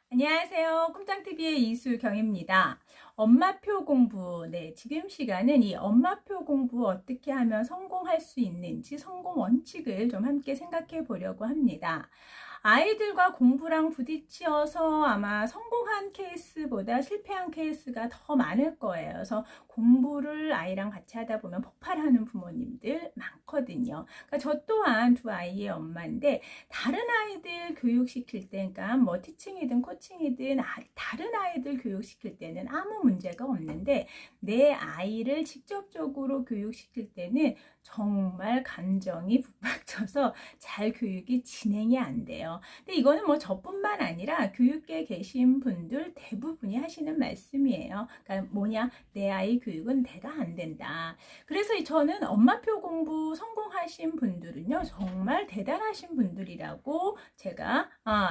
안녕하세요. 꿈장TV의 이수경입니다. 엄마표 공부. 네, 지금 시간은 이 엄마표 공부 어떻게 하면 성공할 수 있는지 성공 원칙을 좀 함께 생각해 보려고 합니다. 아이들과 공부랑 부딪혀서 아마 성공한 케이스보다 실패한 케이스가 더 많을 거예요. 그래서 공부를 아이랑 같이 하다 보면 폭발하는 부모님들 많거든요. 그러니까 저 또한 두 아이의 엄마인데 다른 아이들 교육시킬 때, 그러니까 뭐 티칭이든 코칭이든 다른 아이들 교육시킬 때는 아무 문제가 없는데 내 아이를 직접적으로 교육시킬 때는 정말 감정이 북받쳐서 잘 교육이 진행이 안 돼요. 근데 이거는 뭐 저뿐만 아니라 교육계에 계신 분들 대부분이 하시는 말씀이에요. 그러니까 뭐냐, 내 아이 교육은 내가 안 된다. 그래서 저는 엄마표 공부 성공하신 분들은요 정말 대단하신 분들이라고 제가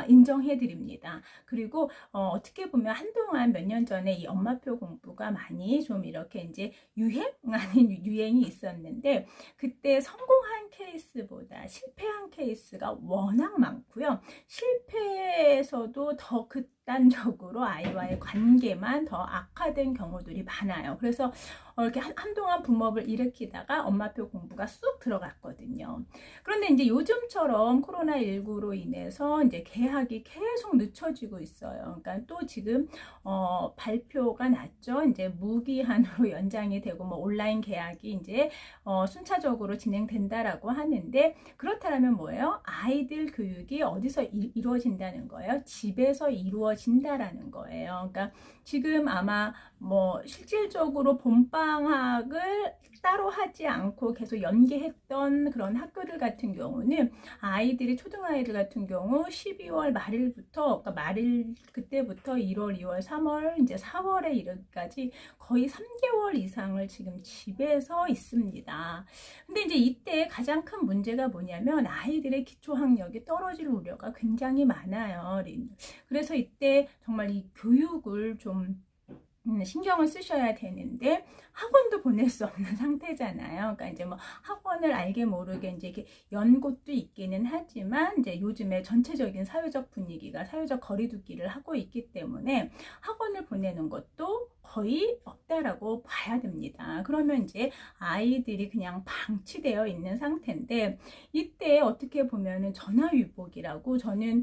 인정해 드립니다. 그리고 어떻게 보면 한동안 몇 년 전에 이 엄마표 공부가 많이 좀 이렇게 이제 유행 아닌 유행이 있었는데 그때 성공한 케이스보다 실패한 케이스가 워낙 많고요. 실패에서도 더 극단적으로 아이와의 관계만 더 악화된 경우들이 많아요. 그래서 이렇게 한동안 붐업을 일으키다가 엄마표 공부가 쑥 들어갔거든요. 그런데 이제 요즘처럼 코로나19로 인해서 이제 개학이 계속 늦춰지고 있어요. 그러니까 또 지금 발표가 났죠. 이제 무기한으로 연장이 되고 뭐 온라인 개학이 이제 순차적으로 진행된다라고 하는데 그렇다면 뭐예요? 아이들 교육이 어디서 이루어진다는 거예요? 집에서 이루어진다라는 거예요. 그러니까 지금 아마 뭐 실질적으로 봄방학을 따로 하지 않고 계속 연계했던 그런 학교들 같은 경우는 아이들이 초등아이들 같은 경우 12월 말일부터 그러니까 말일 그때부터 1월, 2월, 3월 이제 4월에 이르기까지 거의 3개월 이상을 지금 집에서 있습니다. 근데 이제 이때 가장 큰 문제가 뭐냐면 아이들의 기초학력이 떨어질 우려가 굉장히 많아요. 그래서 이때 정말 이 교육을 좀 신경을 쓰셔야 되는데 학원도 보낼 수 없는 상태잖아요. 그러니까 이제 뭐 학원을 알게 모르게 이제 이렇게 연 곳도 있기는 하지만 이제 요즘에 전체적인 사회적 분위기가 사회적 거리두기를 하고 있기 때문에 학원을 보내는 것도 거의 없다라고 봐야 됩니다. 그러면 이제 아이들이 그냥 방치되어 있는 상태인데 이때 어떻게 보면은 전화위복이라고 저는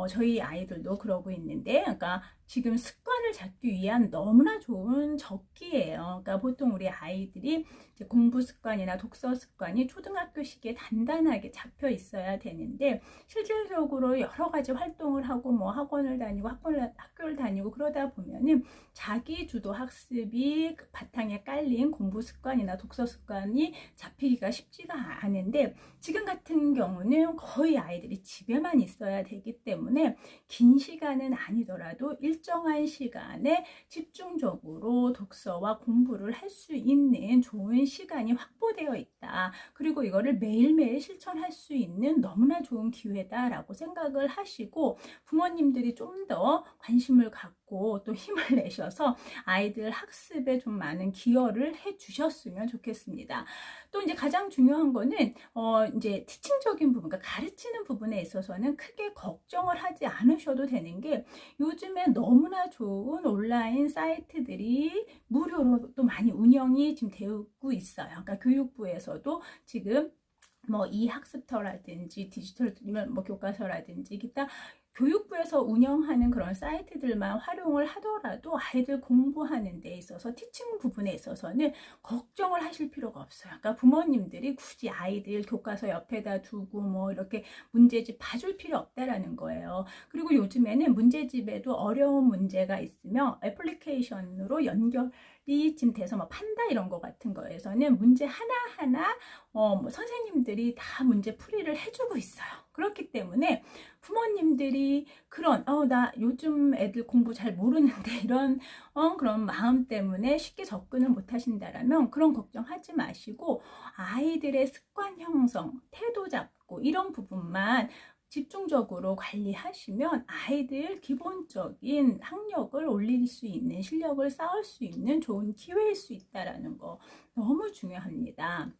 저희 아이들도 그러고 있는데, 그러니까 지금 습관을 잡기 위한 너무나 좋은 적기예요. 그러니까 보통 우리 아이들이 이제 공부 습관이나 독서 습관이 초등학교 시기에 단단하게 잡혀 있어야 되는데, 실질적으로 여러 가지 활동을 하고 뭐 학원을 다니고 학교를 다니고 그러다 보면은 자기 주도 학습이 바탕에 깔린 공부 습관이나 독서 습관이 잡히기가 쉽지가 않은데, 지금 같은 경우는 거의 아이들이 집에만 있어야 되기 때문에 긴 시간은 아니더라도 일정한 시간에 집중적으로 독서와 공부를 할 수 있는 좋은 시간이 확보되어 있다. 그리고 이거를 매일매일 실천할 수 있는 너무나 좋은 기회다라고 생각을 하시고 부모님들이 좀 더 관심을 갖고 또 힘을 내셔서 아이들 학습에 좀 많은 기여를 해 주셨으면 좋겠습니다. 또 이제 가장 중요한 거는 이제 티칭적인 부분, 그러니까 가르치는 부분에 있어서는 크게 걱정을 하지 않으셔도 되는 게 요즘에 너무나 좋은 온라인 사이트들이 무료로 또 많이 운영이 지금 되고 있어요. 그러니까 교육부에서도 지금 뭐 이학습터라든지 디지털 뭐 교과서라든지 기타 교육부에서 운영하는 그런 사이트들만 활용을 하더라도 아이들 공부하는 데 있어서 티칭 부분에 있어서는 걱정을 하실 필요가 없어요. 그러니까 부모님들이 굳이 아이들 교과서 옆에다 두고 뭐 이렇게 문제집 봐줄 필요 없다라는 거예요. 그리고 요즘에는 문제집에도 어려운 문제가 있으면 애플리케이션으로 연결이 지금 돼서 뭐 판다 이런 거 같은 거에서는 문제 하나하나 뭐 선생님들이 다 문제 풀이를 해주고 있어요. 그렇기 때문에 부모님들이 그런 나 요즘 애들 공부 잘 모르는데 이런 그런 마음 때문에 쉽게 접근을 못 하신다라면 그런 걱정하지 마시고 아이들의 습관 형성, 태도 잡고 이런 부분만 집중적으로 관리하시면 아이들 기본적인 학력을 올릴 수 있는 실력을 쌓을 수 있는 좋은 기회일 수 있다라는 거 너무 중요합니다.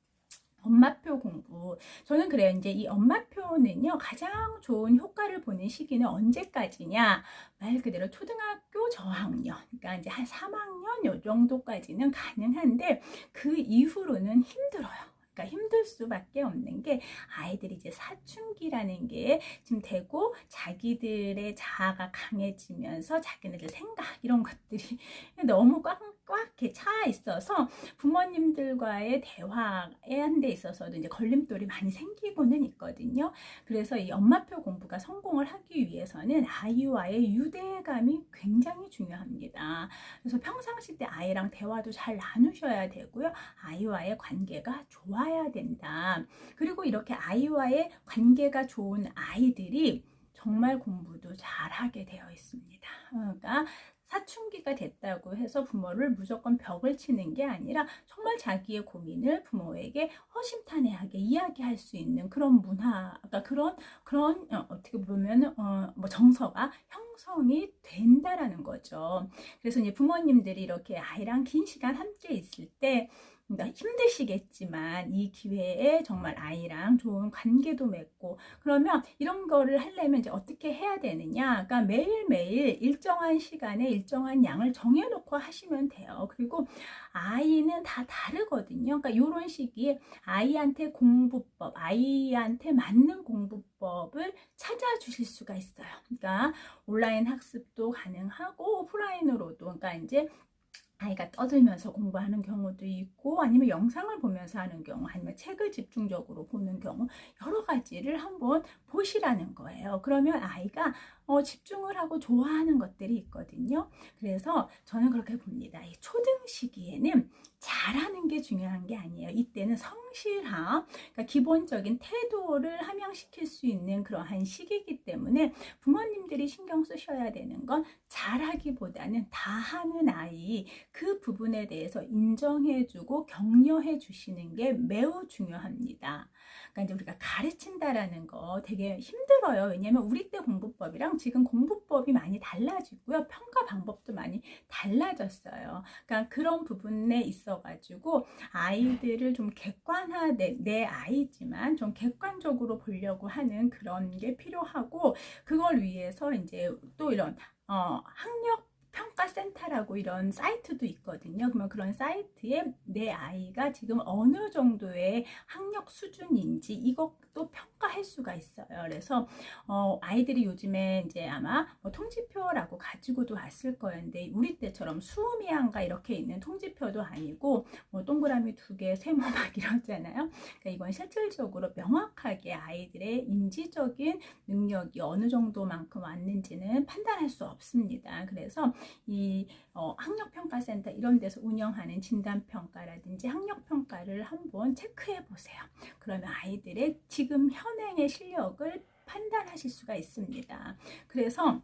엄마표 공부. 저는 그래요. 이제 이 엄마표는요, 가장 좋은 효과를 보는 시기는 언제까지냐? 말 그대로 초등학교 저학년. 그러니까 이제 한 3학년 요 정도까지는 가능한데, 그 이후로는 힘들어요. 그러니까 힘들 수밖에 없는 게 아이들이 이제 사춘기라는 게 지금 되고 자기들의 자아가 강해지면서 자기네들 생각 이런 것들이 너무 꽉 이렇게 차 있어서 부모님들과의 대화에 한 데 있어서도 이제 걸림돌이 많이 생기고는 있거든요. 그래서 이 엄마표 공부가 성공을 하기 위해서는 아이와의 유대감이 굉장히 중요합니다. 그래서 평상시 때 아이랑 대화도 잘 나누셔야 되고요. 아이와의 관계가 좋아야 된다. 그리고 이렇게 아이와의 관계가 좋은 아이들이 정말 공부도 잘하게 되어 있습니다. 그러니까 사춘기가 됐다고 해서 부모를 무조건 벽을 치는 게 아니라 정말 자기의 고민을 부모에게 허심탄회하게 이야기할 수 있는 그런 문화, 그러니까 그런 어떻게 보면 뭐 정서가 형성이 된다라는 거죠. 그래서 이제 부모님들이 이렇게 아이랑 긴 시간 함께 있을 때 그러니까 힘드시겠지만 이 기회에 정말 아이랑 좋은 관계도 맺고 그러면 이런 거를 하려면 이제 어떻게 해야 되느냐? 그러니까 매일매일 일정한 시간에 일정한 양을 정해놓고 하시면 돼요. 그리고 아이는 다 다르거든요. 그러니까 이런 시기에 아이한테 공부법, 아이한테 맞는 공부법을 찾아주실 수가 있어요. 그러니까 온라인 학습도 가능하고 오프라인으로도 그러니까 이제 아이가 떠들면서 공부하는 경우도 있고 아니면 영상을 보면서 하는 경우 아니면 책을 집중적으로 보는 경우 여러 가지를 한번 보시라는 거예요. 그러면 아이가 집중을 하고 좋아하는 것들이 있거든요. 그래서 저는 그렇게 봅니다. 이 초등 시기에는 잘하는 게 중요한 게 아니에요. 이때는 성실함, 그러니까 기본적인 태도를 함양시킬 수 있는 그러한 시기이기 때문에 부모님들이 신경 쓰셔야 되는 건 잘하기보다는 다 하는 아이 그 부분에 대해서 인정해주고 격려해 주시는 게 매우 중요합니다. 그러니까 이제 우리가 가르친다라는 거 되게 힘들어요. 왜냐하면 우리 때 공부법이랑 지금 공부법이 많이 달라지고요. 평가 방법도 많이 달라졌어요. 그러니까 그런 부분에 있어가지고 아이들을 좀 내 아이지만 좀 객관적으로 보려고 하는 그런 게 필요하고 그걸 위해서 이제 또 이런 학력 평가센터라고 이런 사이트도 있거든요. 그러면 그런 사이트에 내 아이가 지금 어느 정도의 학력 수준인지 이것도 평가할 수가 있어요. 그래서 아이들이 요즘에 이제 아마 뭐 통지표라고 가지고도 왔을 거였는데 우리 때처럼 수음이한가 이렇게 있는 통지표도 아니고 뭐 동그라미 2개, 세모 막 이러잖아요. 그러니까 이건 실질적으로 명확하게 아이들의 인지적인 능력이 어느 정도만큼 왔는지는 판단할 수 없습니다. 그래서 이 학력평가센터 이런 데서 운영하는 진단평가라든지 학력평가를 한번 체크해 보세요. 그러면 아이들의 지금 현행의 실력을 판단하실 수가 있습니다. 그래서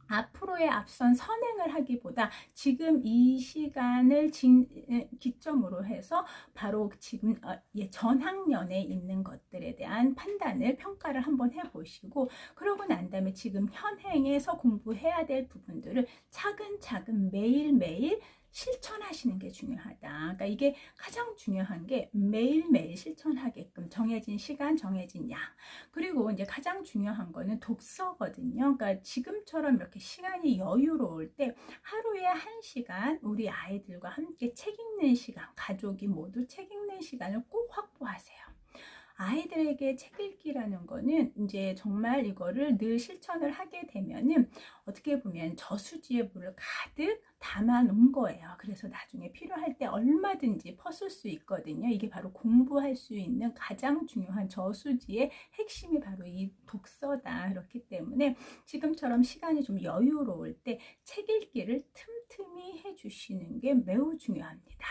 앞으로의 앞선 선행을 하기보다 지금 이 시간을 기점으로 해서 바로 지금 전학년에 있는 것들에 대한 판단을 평가를 한번 해보시고 그러고 난 다음에 지금 현행에서 공부해야 될 부분들을 차근차근 매일매일 실천하시는 게 중요하다. 그러니까 이게 가장 중요한 게 매일매일 실천하게끔 정해진 시간, 정해진 양. 그리고 이제 가장 중요한 거는 독서거든요. 그러니까 지금처럼 이렇게 시간이 여유로울 때 하루에 1시간 우리 아이들과 함께 책 읽는 시간, 가족이 모두 책 읽는 시간을 꼭 확보하세요. 아이들에게 책 읽기라는 거는 이제 정말 이거를 늘 실천을 하게 되면은 어떻게 보면 저수지에 물을 가득 담아 놓은 거예요. 그래서 나중에 필요할 때 얼마든지 퍼쓸 수 있거든요. 이게 바로 공부할 수 있는 가장 중요한 저수지의 핵심이 바로 이 독서다. 그렇기 때문에 지금처럼 시간이 좀 여유로울 때 책 읽기를 틈틈이 해주시는 게 매우 중요합니다.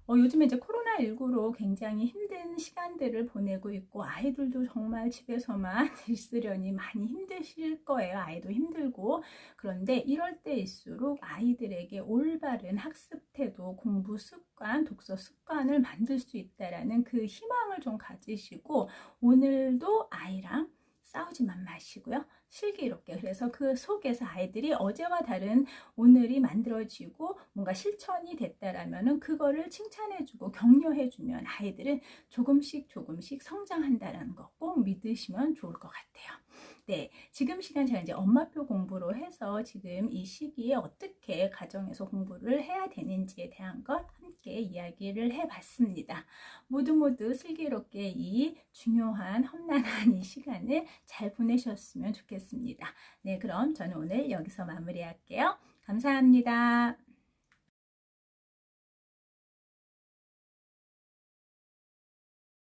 요즘에 이제 코로나19로 굉장히 힘든 시간들을 보내고 있고 아이들도 정말 집에서만 있으려니 많이 힘드실 거예요. 아이도 힘들고. 그런데 이럴 때일수록 아이들에게 올바른 학습 태도, 공부 습관, 독서 습관을 만들 수 있다라는 그 희망을 좀 가지시고 오늘도 아이랑 싸우지만 마시고요. 슬기롭게. 그래서 그 속에서 아이들이 어제와 다른 오늘이 만들어지고 뭔가 실천이 됐다라면은 그거를 칭찬해주고 격려해주면 아이들은 조금씩 조금씩 성장한다라는 거 꼭 믿으시면 좋을 것 같아요. 네, 지금 시간 제가 이제 엄마표 공부로 해서 지금 이 시기에 어떻게 가정에서 공부를 해야 되는지에 대한 것 함께 이야기를 해봤습니다. 모두 슬기롭게 이 중요한 험난한 이 시간을 잘 보내셨으면 좋겠습니다. 네, 그럼 저는 오늘 여기서 마무리할게요. 감사합니다.